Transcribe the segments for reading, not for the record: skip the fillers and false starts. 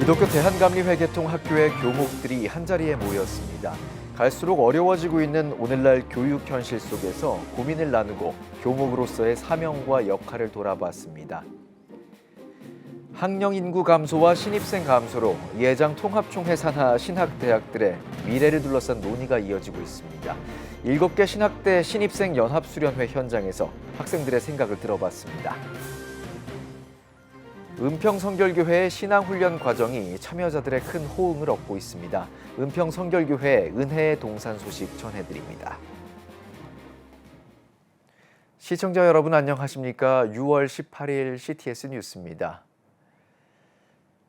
기독교 대한감리회 개통 학교의 교목들이 한자리에 모였습니다. 갈수록 어려워지고 있는 오늘날 교육 현실 속에서 고민을 나누고 교목으로서의 사명과 역할을 돌아봤습니다. 학령 인구 감소와 신입생 감소로 예장 통합총회 산하 신학대학들의 미래를 둘러싼 논의가 이어지고 있습니다. 7개 신학대 신입생 연합수련회 현장에서 학생들의 생각을 들어봤습니다. 은평성결교회의 신앙훈련 과정이 참여자들의 큰 호응을 얻고 있습니다. 은평성결교회 은혜의 동산 소식 전해드립니다. 시청자 여러분 안녕하십니까? 6월 18일 CTS 뉴스입니다.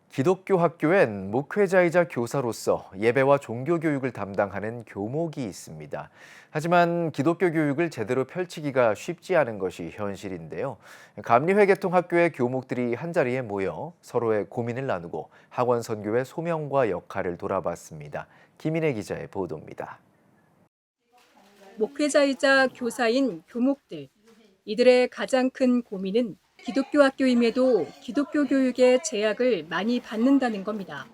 기독교 학교엔 목회자이자 교사로서 예배와 종교교육을 담당하는 교목이 있습니다. 하지만 기독교 교육을 제대로 펼치기가 쉽지 않은 것이 현실인데요. 감리회 개통 학교의 교목들이 한자리에 모여 서로의 고민을 나누고 학원 선교의 소명과 역할을 돌아봤습니다. 김인혜 기자의 보도입니다. 목회자이자 교사인 교목들. 이들의 가장 큰 고민은 기독교 학교임에도 기독교 교육의 제약을 많이 받는다는 겁니다.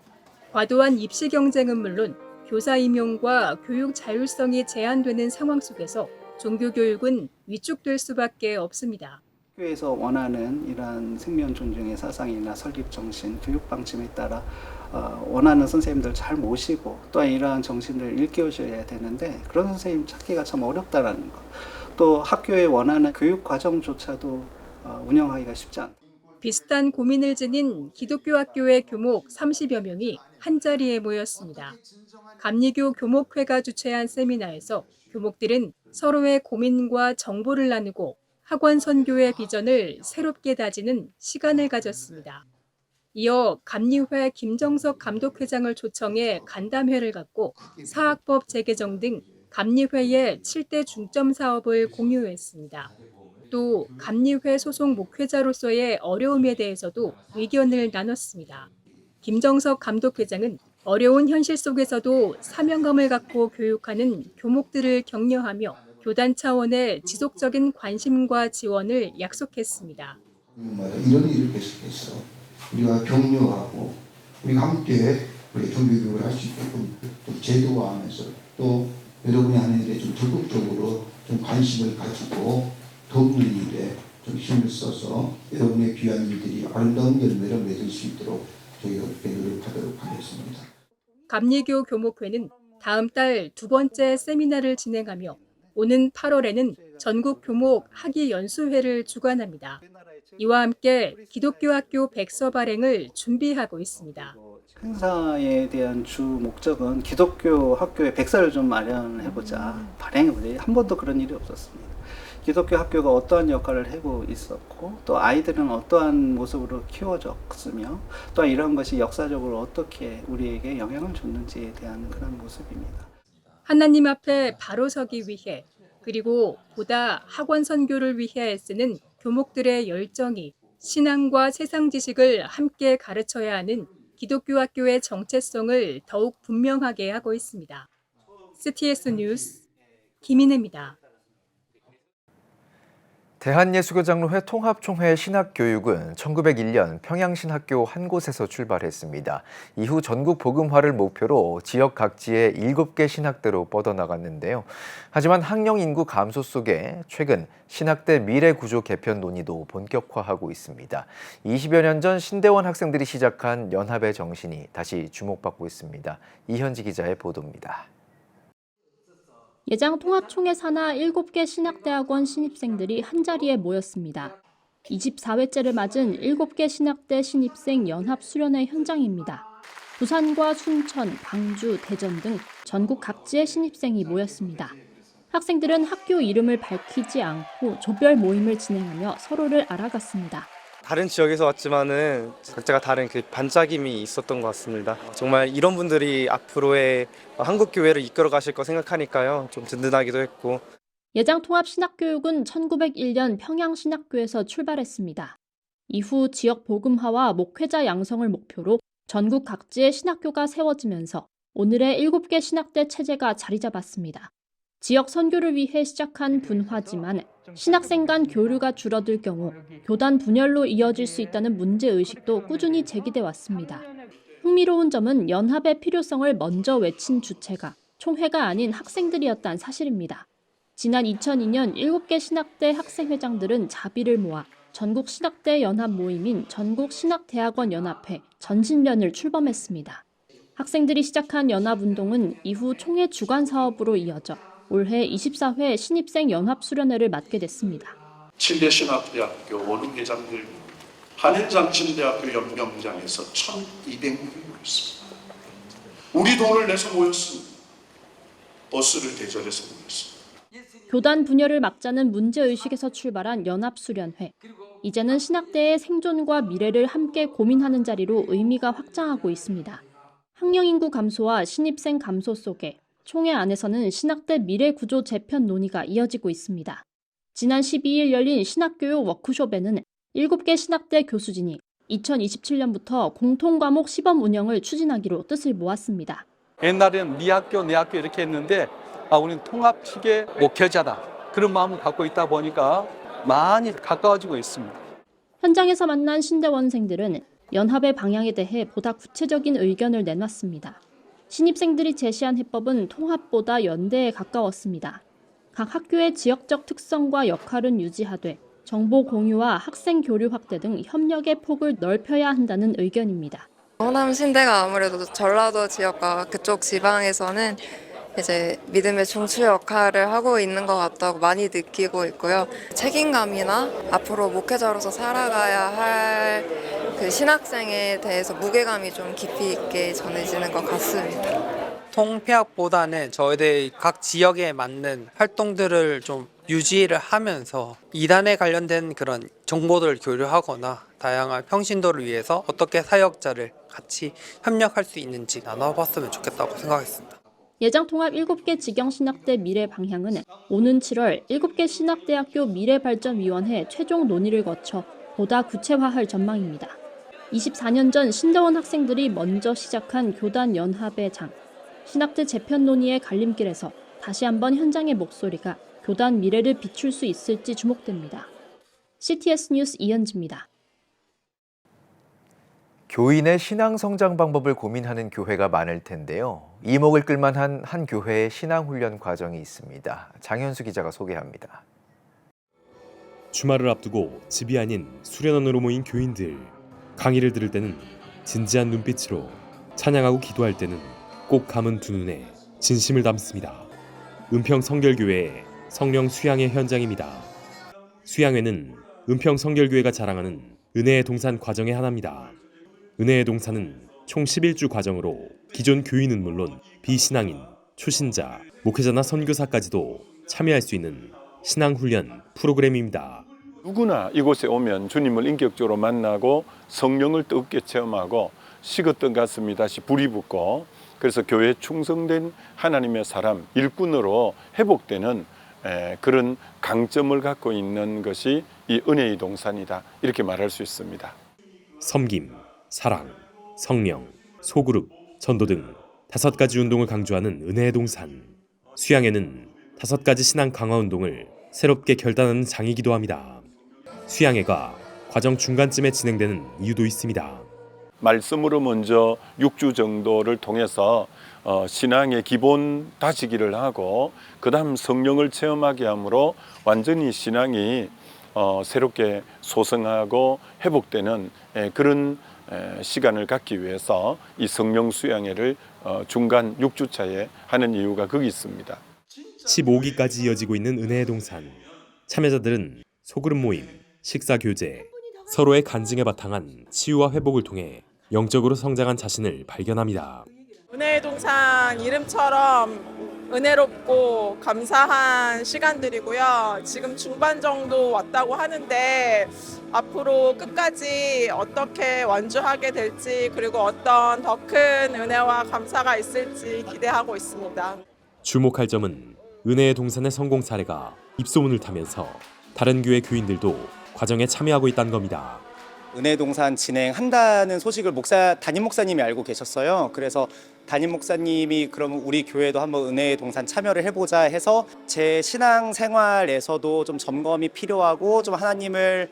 과도한 입시 경쟁은 물론 교사 임용과 교육 자율성이 제한되는 상황 속에서 종교 교육은 위축될 수밖에 없습니다. 학교에서 원하는 이러한 생명 존중의 사상이나 설립 정신, 교육 방침에 따라 원하는 선생님들 잘 모시고 또한 이러한 정신을 일깨워줘야 되는데 그런 선생님 찾기가 참 어렵다라는 것. 또 학교에 원하는 교육 과정조차도 운영하기가 쉽지 않다. 비슷한 고민을 지닌 기독교 학교의 교목 30여 명이 한자리에 모였습니다. 감리교 교목회가 주최한 세미나에서 교목들은 서로의 고민과 정보를 나누고 학원 선교의 비전을 새롭게 다지는 시간을 가졌습니다. 이어 감리회 김정석 감독회장을 초청해 간담회를 갖고 사학법 재개정 등 감리회의 7대 중점 사업을 공유했습니다. 또 감리회 소속 목회자로서의 어려움에 대해서도 의견을 나눴습니다. 김정석 감독회장은 어려운 현실 속에서도 사명감을 갖고 교육하는 교목들을 격려하며 교단 차원의 지속적인 관심과 지원을 약속했습니다. 이런 일을 계속해서 우리가 격려하고 우리가 함께 우리 종교교육을 할 수 있게끔 좀 제도화하면서 또 여러분이 하는 일에 좀 적극적으로 좀 관심을 가지고 돕는 일에 좀 힘을 써서 여러분의 귀한 일들이 아름다운 열매를 맺을 수 있도록 저희가 그렇게 노력하도록 하겠습니다. 감리교 교목회는 다음 달 2번째 세미나를 진행하며 오는 8월에는 전국 교목 학위 연수회를 주관합니다. 이와 함께 기독교 학교 백서 발행을 준비하고 있습니다. 행사에 대한 주 목적은 기독교 학교의 백서를 좀 마련해보자, 발행해보자. 한 번도 그런 일이 없었습니다. 기독교 학교가 어떠한 역할을 하고 있었고 또 아이들은 어떠한 모습으로 키워졌으며 또 이런 것이 역사적으로 어떻게 우리에게 영향을 줬는지에 대한 그런 모습입니다. 하나님 앞에 바로 서기 위해 그리고 보다 학원 선교를 위해 애쓰는 교목들의 열정이 신앙과 세상 지식을 함께 가르쳐야 하는 기독교 학교의 정체성을 더욱 분명하게 하고 있습니다. CTS 뉴스 김인혜입니다. 대한예수교장로회 통합총회 신학교육은 1901년 평양신학교 한 곳에서 출발했습니다. 이후 전국 복음화를 목표로 지역 각지의 7개 신학대로 뻗어나갔는데요. 하지만 학령 인구 감소 속에 최근 신학대 미래구조 개편 논의도 본격화하고 있습니다. 20여 년 전 신대원 학생들이 시작한 연합의 정신이 다시 주목받고 있습니다. 이현지 기자의 보도입니다. 예장 통합총회 산하 7개 신학대학원 신입생들이 한자리에 모였습니다. 24회째를 맞은 7개 신학대 신입생 연합 수련회 현장입니다. 부산과 순천, 광주, 대전 등 전국 각지의 신입생이 모였습니다. 학생들은 학교 이름을 밝히지 않고 조별 모임을 진행하며 서로를 알아갔습니다. 다른 지역에서 왔지만은 각자가 다른 그 반짝임이 있었던 것 같습니다. 정말 이런 분들이 앞으로의 한국 교회를 이끌어 가실 거 생각하니까요. 좀 든든하기도 했고. 예장 통합 신학교육은 1901년 평양신학교에서 출발했습니다. 이후 지역 복음화와 목회자 양성을 목표로 전국 각지의 신학교가 세워지면서 오늘의 7개 신학대 체제가 자리 잡았습니다. 지역 선교를 위해 시작한 분화지만 신학생 간 교류가 줄어들 경우 교단 분열로 이어질 수 있다는 문제의식도 꾸준히 제기돼 왔습니다. 흥미로운 점은 연합의 필요성을 먼저 외친 주체가 총회가 아닌 학생들이었다는 사실입니다. 지난 2002년 7개 신학대 학생회장들은 자비를 모아 전국 신학대 연합 모임인 전국신학대학원 연합회 전신련을 출범했습니다. 학생들이 시작한 연합운동은 이후 총회 주관 사업으로 이어져 올해 24회 신입생 연합수련회를 맡게 됐습니다. 침대신학대학교 원흥회장들 한현장 침대학교 연명장에서 1,200명이 모였습니다. 우리 돈을 내서 모였습니다. 버스를 대절해서 모였습니다. 교단 분열을 막자는 문제의식에서 출발한 연합수련회. 이제는 신학대의 생존과 미래를 함께 고민하는 자리로 의미가 확장하고 있습니다. 학령인구 감소와 신입생 감소 속에 총회 안에서는 신학대 미래구조 재편 논의가 이어지고 있습니다. 지난 12일 열린 신학교육 워크숍에는 7개 신학대 교수진이 2027년부터 공통과목 시범 운영을 추진하기로 뜻을 모았습니다. 옛날에는 네 학교 내 학교 이렇게 했는데 우리는 통합식의 목회자다. 그런 마음을 갖고 있다 보니까 많이 가까워지고 있습니다. 현장에서 만난 신대원생들은 연합의 방향에 대해 보다 구체적인 의견을 내놨습니다. 신입생들이 제시한 해법은 통합보다 연대에 가까웠습니다. 각 학교의 지역적 특성과 역할은 유지하되 정보 공유와 학생 교류 확대 등 협력의 폭을 넓혀야 한다는 의견입니다. 호남 신대가 아무래도 전라도 지역과 그쪽 지방에서는 이제 믿음의 중추 역할을 하고 있는 것 같다고 많이 느끼고 있고요. 책임감이나 앞으로 목회자로서 살아가야 할 그 신학생에 대해서 무게감이 좀 깊이 있게 전해지는 것 같습니다. 통폐합보다는 저희들 각 지역에 맞는 활동들을 좀 유지를 하면서 이단에 관련된 그런 정보들을 교류하거나 다양한 평신도를 위해서 어떻게 사역자를 같이 협력할 수 있는지 나눠봤으면 좋겠다고 생각했습니다. 예장통합 7개 지경신학대 미래 방향은 오는 7월 7개 신학대학교 미래발전위원회 최종 논의를 거쳐 보다 구체화할 전망입니다. 24년 전 신대원 학생들이 먼저 시작한 교단 연합의 장, 신학대 재편 논의의 갈림길에서 다시 한번 현장의 목소리가 교단 미래를 비출 수 있을지 주목됩니다. CTS 뉴스 이현지입니다. 교인의 신앙 성장 방법을 고민하는 교회가 많을 텐데요. 이목을 끌만한 한 교회의 신앙 훈련 과정이 있습니다. 장현수 기자가 소개합니다. 주말을 앞두고 집이 아닌 수련원으로 모인 교인들. 강의를 들을 때는 진지한 눈빛으로, 찬양하고 기도할 때는 꼭 감은 두 눈에 진심을 담습니다. 은평 성결교회의 성령 수양회 현장입니다. 수양회는 은평 성결교회가 자랑하는 은혜의 동산 과정의 하나입니다. 은혜의 동산은 총 11주 과정으로 기존 교인은 물론 비신앙인, 초신자, 목회자나 선교사까지도 참여할 수 있는 신앙훈련 프로그램입니다. 누구나 이곳에 오면 주님을 인격적으로 만나고 성령을 뜨겁게 체험하고 식었던 가슴이 다시 불이 붙고 그래서 교회에 충성된 하나님의 사람, 일꾼으로 회복되는 그런 강점을 갖고 있는 것이 이 은혜의 동산이다. 이렇게 말할 수 있습니다. 섬김, 사랑, 성령, 소그룹, 전도 등 5가지 운동을 강조하는 은혜의 동산. 수양회는 5가지 신앙 강화 운동을 새롭게 결단하는 장이기도 합니다. 수양회가 과정 중간쯤에 진행되는 이유도 있습니다. 말씀으로 먼저 6주 정도를 통해서 신앙의 기본 다지기를 하고 그 다음 성령을 체험하게 함으로 완전히 신앙이 새롭게 소성하고 회복되는 그런 시간을 갖기 위해서 이 성령 수양회를 중간 6주차에 하는 이유가 거기 있습니다. 15기까지 이어지고 있는 은혜의 동산. 참여자들은 소그룹 모임, 식사 교제, 서로의 간증에 바탕한 치유와 회복을 통해 영적으로 성장한 자신을 발견합니다. 은혜의 동산 이름처럼 은혜롭고 감사한 시간들이고요. 지금 중반 정도 왔다고 하는데 앞으로 끝까지 어떻게 완주하게 될지 그리고 어떤 더 큰 은혜와 감사가 있을지 기대하고 있습니다. 주목할 점은 은혜의 동산의 성공 사례가 입소문을 타면서 다른 교회 교인들도 과정에 참여하고 있다는 겁니다. 은혜의 동산 진행한다는 소식을 담임 목사님이 알고 계셨어요. 그래서 담임 목사님이 그럼 우리 교회도 한번 은혜의 동산 참여를 해보자 해서 제 신앙 생활에서도 좀 점검이 필요하고 좀 하나님을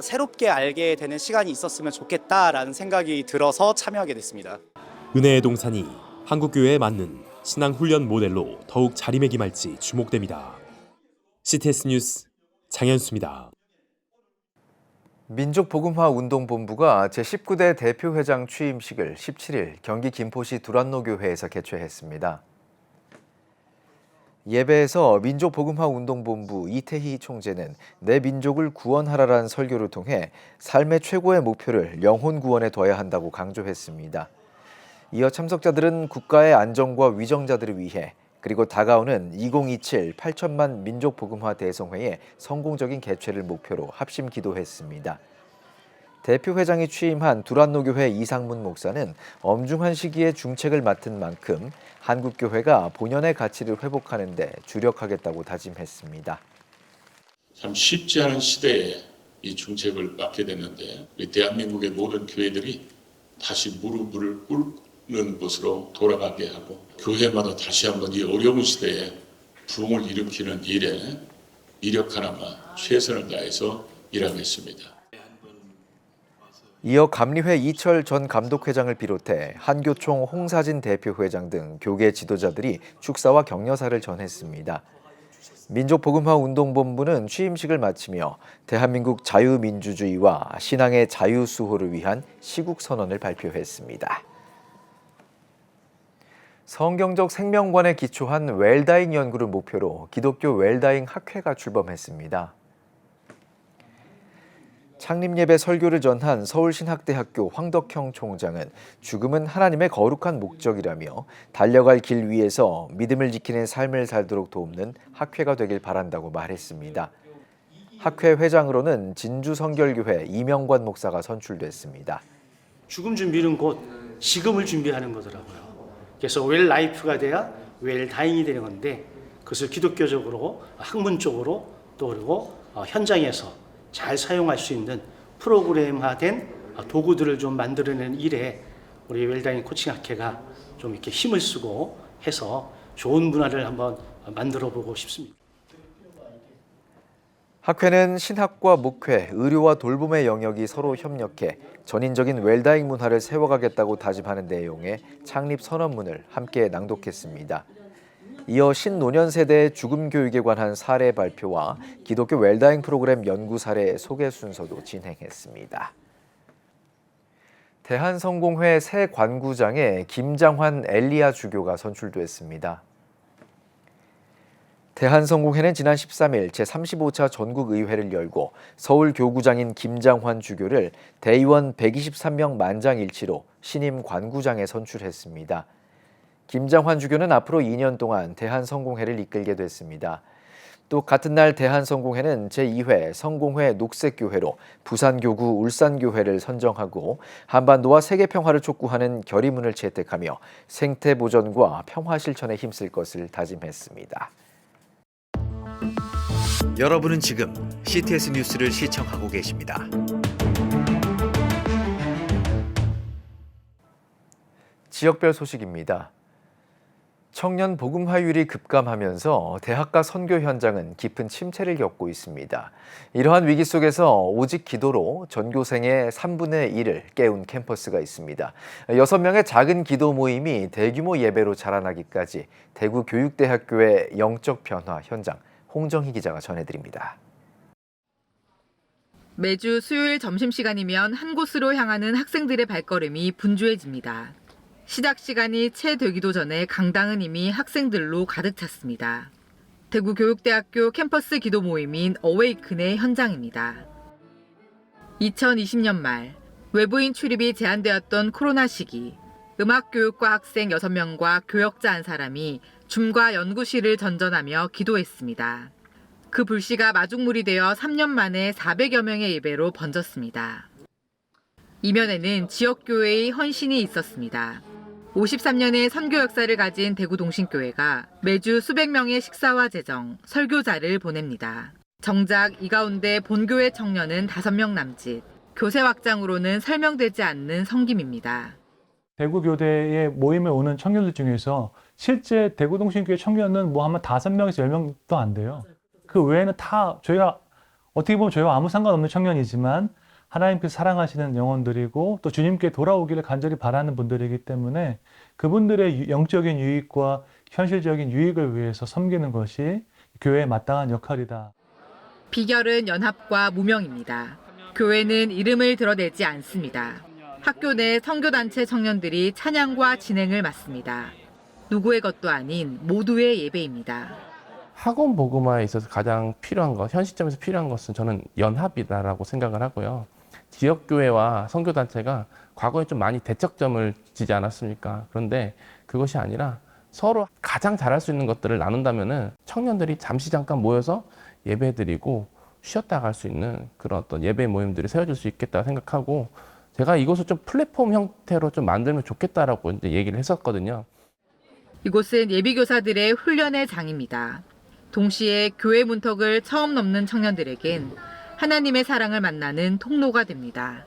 새롭게 알게 되는 시간이 있었으면 좋겠다라는 생각이 들어서 참여하게 됐습니다. 은혜의 동산이 한국교회에 맞는 신앙 훈련 모델로 더욱 자리매김할지 주목됩니다. CTS 뉴스 장현수입니다. 민족복음화운동본부가 제19대 대표회장 취임식을 17일 경기 김포시 두란노교회에서 개최했습니다. 예배에서 민족복음화운동본부 이태희 총재는 내 민족을 구원하라란 설교를 통해 삶의 최고의 목표를 영혼 구원에 둬야 한다고 강조했습니다. 이어 참석자들은 국가의 안정과 위정자들을 위해 그리고 다가오는 2027 8천만 민족복음화 대성회의 성공적인 개최를 목표로 합심 기도했습니다. 대표회장이 취임한 두란노교회 이상문 목사는 엄중한 시기에 중책을 맡은 만큼 한국교회가 본연의 가치를 회복하는 데 주력하겠다고 다짐했습니다. 참 쉽지 않은 시대에 이 중책을 맡게 됐는데 우리 대한민국의 모든 교회들이 다시 무릎을 꿇는 곳으로 돌아가게 하고 교회마다 다시 한번 이 어려운 시대에 부흥을 일으키는 일에 이력 하나만 최선을 다해서 일하겠습니다. 이어 감리회 이철 전 감독회장을 비롯해 한교총 홍사진 대표회장 등 교계 지도자들이 축사와 격려사를 전했습니다. 민족복음화운동본부는 취임식을 마치며 대한민국 자유민주주의와 신앙의 자유수호를 위한 시국선언을 발표했습니다. 성경적 생명관에 기초한 웰다잉 연구를 목표로 기독교 웰다잉 학회가 출범했습니다. 창립예배 설교를 전한 서울신학대학교 황덕형 총장은 죽음은 하나님의 거룩한 목적이라며 달려갈 길 위에서 믿음을 지키는 삶을 살도록 돕는 학회가 되길 바란다고 말했습니다. 학회 회장으로는 진주성결교회 이명관 목사가 선출됐습니다. 죽음 준비는 곧 지금을 준비하는 거더라고요. 그래서 웰 라이프가 돼야 웰 다잉이 되는 건데 그것을 기독교적으로 학문적으로 또 그리고 현장에서 잘 사용할 수 있는 프로그램화된 도구들을 좀 만들어내는 일에 우리 웰다잉 코칭 학회가 좀 이렇게 힘을 쓰고 해서 좋은 문화를 한번 만들어 보고 싶습니다. 학회는 신학과 목회, 의료와 돌봄의 영역이 서로 협력해 전인적인 웰다잉 문화를 세워가겠다고 다짐하는 내용의 창립 선언문을 함께 낭독했습니다. 이어 신노년 세대의 죽음 교육에 관한 사례 발표와 기독교 웰다잉 프로그램 연구 사례 소개 순서도 진행했습니다. 대한성공회 새 관구장에 김장환 엘리야 주교가 선출됐습니다. 대한성공회는 지난 13일 제35차 전국의회를 열고 서울 교구장인 김장환 주교를 대의원 123명 만장일치로 신임 관구장에 선출했습니다. 김장환 주교는 앞으로 2년 동안 대한성공회를 이끌게 됐습니다. 또 같은 날 대한성공회는 제2회 성공회 녹색교회로 부산교구 울산교회를 선정하고 한반도와 세계평화를 촉구하는 결의문을 채택하며 생태보전과 평화실천에 힘쓸 것을 다짐했습니다. 여러분은 지금 CTS 뉴스를 시청하고 계십니다. 지역별 소식입니다. 청년 복음화율이 급감하면서 대학가 선교 현장은 깊은 침체를 겪고 있습니다. 이러한 위기 속에서 오직 기도로 전교생의 3분의 1을 깨운 캠퍼스가 있습니다. 6명의 작은 기도 모임이 대규모 예배로 자라나기까지 대구 교육대학교의 영적 변화 현장 홍정희 기자가 전해드립니다. 매주 수요일 점심시간이면 한 곳으로 향하는 학생들의 발걸음이 분주해집니다. 시작 시간이 채 되기도 전에 강당은 이미 학생들로 가득 찼습니다. 대구 교육대학교 캠퍼스 기도 모임인 어웨이큰의 현장입니다. 2020년 말 외부인 출입이 제한되었던 코로나 시기 음악교육과 학생 6명과 교역자 1사람이 줌과 연구실을 전전하며 기도했습니다. 그 불씨가 마중물이 되어 3년 만에 400여 명의 예배로 번졌습니다. 이면에는 지역교회의 헌신이 있었습니다. 53년의 선교 역사를 가진 대구 동신교회가 매주 수백 명의 식사와 재정, 설교자를 보냅니다. 정작 이 가운데 본교회 청년은 5명 남짓, 교세 확장으로는 설명되지 않는 성김입니다. 대구 교대에 모임에 오는 청년들 중에서 실제 대구 동신교회 청년은 뭐 하면 5명에서 10명도 안 돼요. 그 외에는 다 저희가 어떻게 보면 저희와 아무 상관없는 청년이지만 하나님께서 사랑하시는 영혼들이고 또 주님께 돌아오기를 간절히 바라는 분들이기 때문에 그분들의 영적인 유익과 현실적인 유익을 위해서 섬기는 것이 교회의 마땅한 역할이다. 비결은 연합과 무명입니다. 교회는 이름을 드러내지 않습니다. 학교 내 선교단체 청년들이 찬양과 진행을 맡습니다. 누구의 것도 아닌 모두의 예배입니다. 학원 복음화에 있어서 가장 필요한 것, 현 시점에서 필요한 것은 저는 연합이다라고 생각을 하고요. 지역교회와 선교단체가 과거에 좀 많이 대척점을 지지 않았습니까? 그런데 그것이 아니라 서로 가장 잘할 수 있는 것들을 나눈다면은 청년들이 잠시 잠깐 모여서 예배드리고 쉬었다 갈 수 있는 그런 어떤 예배 모임들이 세워질 수 있겠다 생각하고 제가 이것을 좀 플랫폼 형태로 좀 만들면 좋겠다라고 이제 얘기를 했었거든요. 이곳은 예비교사들의 훈련의 장입니다. 동시에 교회 문턱을 처음 넘는 청년들에겐 하나님의 사랑을 만나는 통로가 됩니다.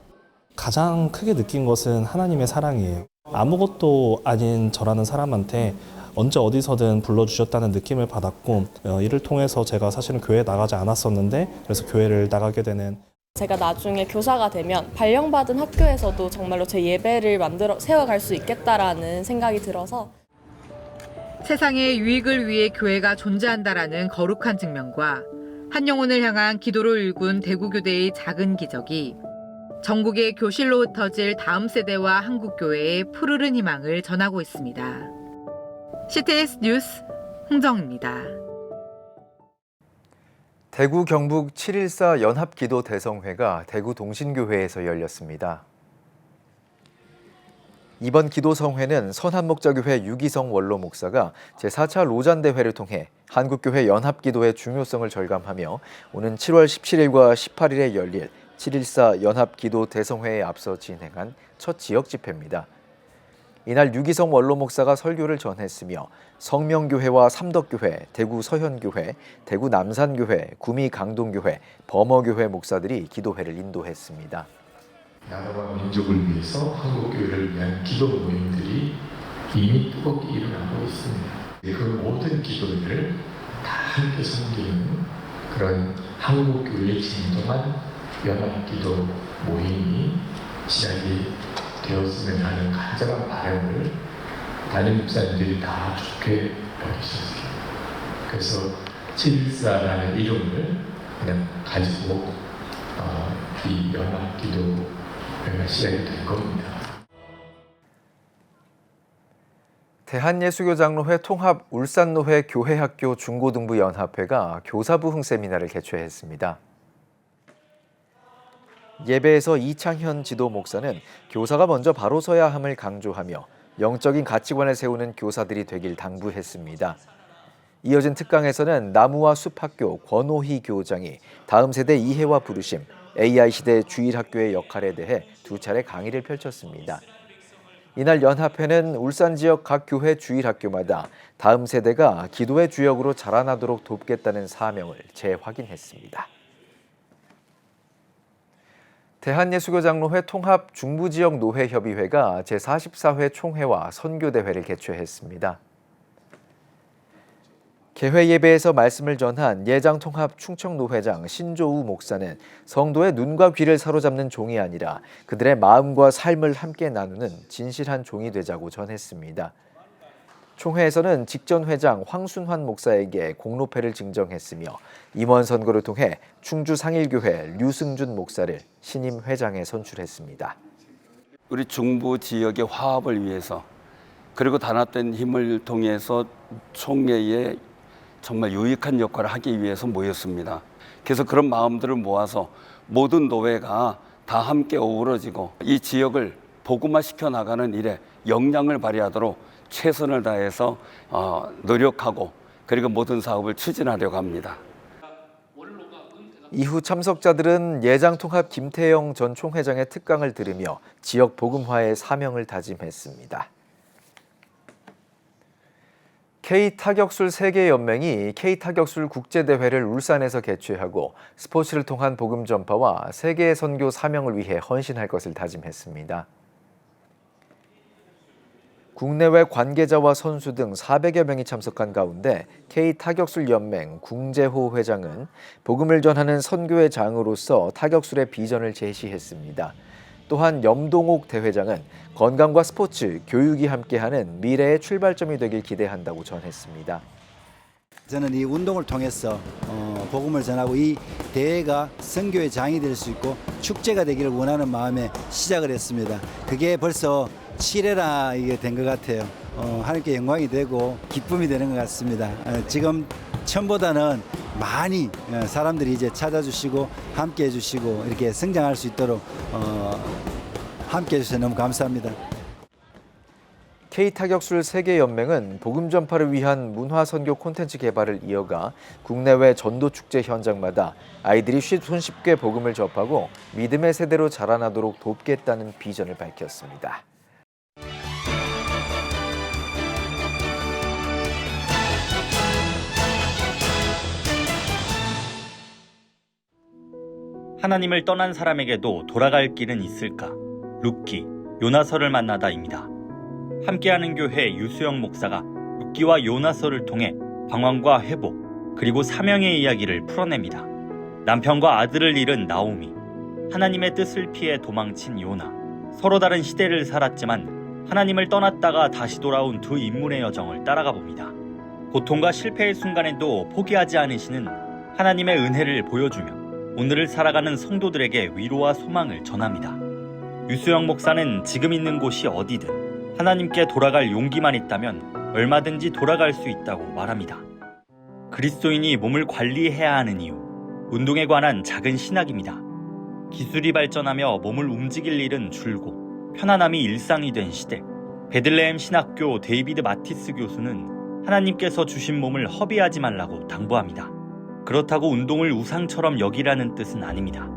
가장 크게 느낀 것은 하나님의 사랑이에요. 아무것도 아닌 저라는 사람한테 언제 어디서든 불러주셨다는 느낌을 받았고 이를 통해서 제가 사실은 교회에 나가지 않았었는데 그래서 교회를 나가게 되는 제가 나중에 교사가 되면 발령받은 학교에서도 정말로 제 예배를 세워갈 수 있겠다라는 생각이 들어서 세상의 유익을 위해 교회가 존재한다라는 거룩한 증명과 한 영혼을 향한 기도로 일군 대구교대의 작은 기적이 전국의 교실로 흩어질 다음 세대와 한국교회의 푸르른 희망을 전하고 있습니다. CTS 뉴스 홍정입니다. 대구 경북 7.14 연합기도 대성회가 대구 동신교회에서 열렸습니다. 이번 기도성회는 선한목자교회 유기성 원로 목사가 제4차 로잔대회를 통해 한국교회 연합기도의 중요성을 절감하며 오는 7월 17일과 18일에 열릴 7.14 연합기도 대성회에 앞서 진행한 첫 지역 집회입니다. 이날 유기성 원로 목사가 설교를 전했으며 성명교회와 삼덕교회, 대구 서현교회, 대구 남산교회, 구미 강동교회, 범어교회 목사들이 기도회를 인도했습니다. 나라와 민족을 위해서 한국교회를 위한 기도 모임들이 이미 뜨겁게 일어나고 있습니다. 그 모든 기도를 다 함께 섬기는 그런 한국교회의 진정한 연합기도 모임이 시작이 되었으면 하는 간절한 바람을 담임 목사님들이 다 좋게 여기셨습니다. 그래서 7.14라는 이름을 그냥 가지고 이 연합기도가 시작이 된 겁니다. 대한예수교장로회 통합 울산노회 교회학교 중고등부연합회가 교사부 흥세미나를 개최했습니다. 예배에서 이창현 지도 목사는 교사가 먼저 바로 서야 함을 강조하며 영적인 가치관을 세우는 교사들이 되길 당부했습니다. 이어진 특강에서는 나무와 숲학교 권오희 교장이 다음 세대 이해와 부르심, AI시대 주일학교의 역할에 대해 두 차례 강의를 펼쳤습니다. 이날 연합회는 울산 지역 각 교회 주일학교마다 다음 세대가 기도의 주역으로 자라나도록 돕겠다는 사명을 재확인했습니다. 대한예수교장로회 통합 중부지역 노회협의회가 제44회 총회와 선교대회를 개최했습니다. 개회 예배에서 말씀을 전한 예장통합 충청노회장 신조우 목사는 성도의 눈과 귀를 사로잡는 종이 아니라 그들의 마음과 삶을 함께 나누는 진실한 종이 되자고 전했습니다. 총회에서는 직전 회장 황순환 목사에게 공로패를 증정했으며 임원 선거를 통해 충주 상일교회 류승준 목사를 신임 회장에 선출했습니다. 우리 중부 지역의 화합을 위해서 그리고 단합된 힘을 통해서 총회에 정말 유익한 역할을 하기 위해서 모였습니다. 그래서 그런 마음들을 모아서 모든 노회가 다 함께 어우러지고 이 지역을 복음화시켜 나가는 일에 역량을 발휘하도록 최선을 다해서 노력하고 그리고 모든 사업을 추진하려고 합니다. 이후 참석자들은 예장통합 김태영 전 총회장의 특강을 들으며 지역 복음화의 사명을 다짐했습니다. K타격술 세계연맹이 K타격술 국제대회를 울산에서 개최하고 스포츠를 통한 복음 전파와 세계 선교 사명을 위해 헌신할 것을 다짐했습니다. 국내외 관계자와 선수 등 400여 명이 참석한 가운데 K타격술연맹 궁재호 회장은 복음을 전하는 선교의 장으로서 타격술의 비전을 제시했습니다. 또한 염동옥 대회장은 건강과 스포츠, 교육이 함께하는 미래의 출발점이 되길 기대한다고 전했습니다. 저는 이 운동을 통해서 복음을 전하고 이 대회가 선교의 장이 될 수 있고 축제가 되기를 원하는 마음에 시작을 했습니다. 그게 벌써 7회나 이게 된 것 같아요. 하나님께 영광이 되고 기쁨이 되는 것 같습니다. 지금 처음보다는 많이 사람들이 이제 찾아주시고 함께 해주시고 이렇게 성장할 수 있도록 함께 해주셔서 너무 감사합니다. K타격술 세계연맹은 복음 전파를 위한 문화선교 콘텐츠 개발을 이어가 국내외 전도축제 현장마다 아이들이 손쉽게 복음을 접하고 믿음의 세대로 자라나도록 돕겠다는 비전을 밝혔습니다. 하나님을 떠난 사람에게도 돌아갈 길은 있을까? 룻기, 요나서를 만나다입니다. 함께하는 교회 유수영 목사가 룻기와 요나서를 통해 방황과 회복, 그리고 사명의 이야기를 풀어냅니다. 남편과 아들을 잃은 나오미, 하나님의 뜻을 피해 도망친 요나, 서로 다른 시대를 살았지만 하나님을 떠났다가 다시 돌아온 두 인물의 여정을 따라가 봅니다. 고통과 실패의 순간에도 포기하지 않으시는 하나님의 은혜를 보여주며 오늘을 살아가는 성도들에게 위로와 소망을 전합니다. 유수영 목사는 지금 있는 곳이 어디든 하나님께 돌아갈 용기만 있다면 얼마든지 돌아갈 수 있다고 말합니다. 그리스도인이 몸을 관리해야 하는 이유, 운동에 관한 작은 신학입니다. 기술이 발전하며 몸을 움직일 일은 줄고 편안함이 일상이 된 시대, 베들레헴 신학교 데이비드 마티스 교수는 하나님께서 주신 몸을 허비하지 말라고 당부합니다. 그렇다고 운동을 우상처럼 여기라는 뜻은 아닙니다.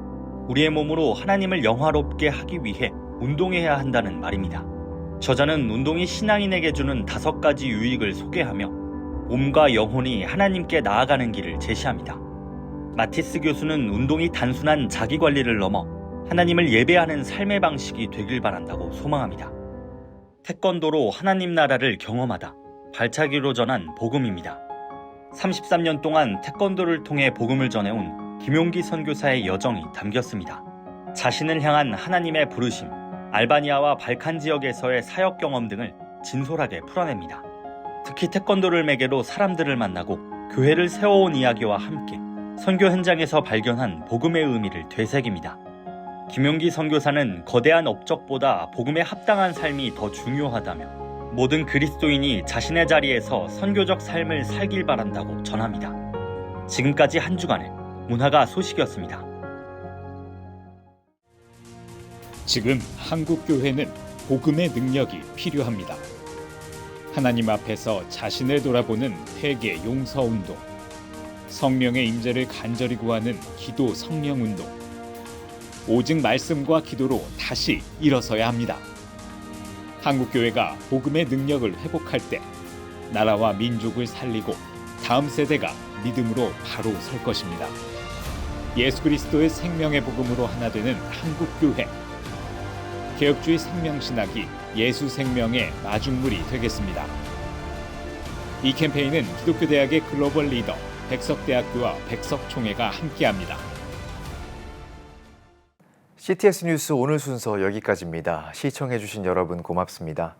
우리의 몸으로 하나님을 영화롭게 하기 위해 운동해야 한다는 말입니다. 저자는 운동이 신앙인에게 주는 5가지 유익을 소개하며 몸과 영혼이 하나님께 나아가는 길을 제시합니다. 마티스 교수는 운동이 단순한 자기관리를 넘어 하나님을 예배하는 삶의 방식이 되길 바란다고 소망합니다. 태권도로 하나님 나라를 경험하다, 발차기로 전한 복음입니다. 33년 동안 태권도를 통해 복음을 전해온 김용기 선교사의 여정이 담겼습니다. 자신을 향한 하나님의 부르심, 알바니아와 발칸 지역에서의 사역 경험 등을 진솔하게 풀어냅니다. 특히 태권도를 매개로 사람들을 만나고 교회를 세워온 이야기와 함께 선교 현장에서 발견한 복음의 의미를 되새깁니다. 김용기 선교사는 거대한 업적보다 복음에 합당한 삶이 더 중요하다며 모든 그리스도인이 자신의 자리에서 선교적 삶을 살길 바란다고 전합니다. 지금까지 한 주간의 문화가 소식이었습니다. 지금 한국 교회는 복음의 능력이 필요합니다. 하나님 앞에서 자신을 돌아보는 회개 용서 운동, 성령의 임재를 간절히 구하는 기도 성령 운동, 오직 말씀과 기도로 다시 일어서야 합니다. 한국교회가 복음의 능력을 회복할 때 나라와 민족을 살리고 다음 세대가 믿음으로 바로 설 것입니다. 예수 그리스도의 생명의 복음으로 하나 되는 한국교회. 개혁주의 생명신학이 예수 생명의 마중물이 되겠습니다. 이 캠페인은 기독교대학의 글로벌 리더 백석대학교와 백석총회가 함께합니다. CTS 뉴스 오늘 순서 여기까지입니다. 시청해주신 여러분 고맙습니다.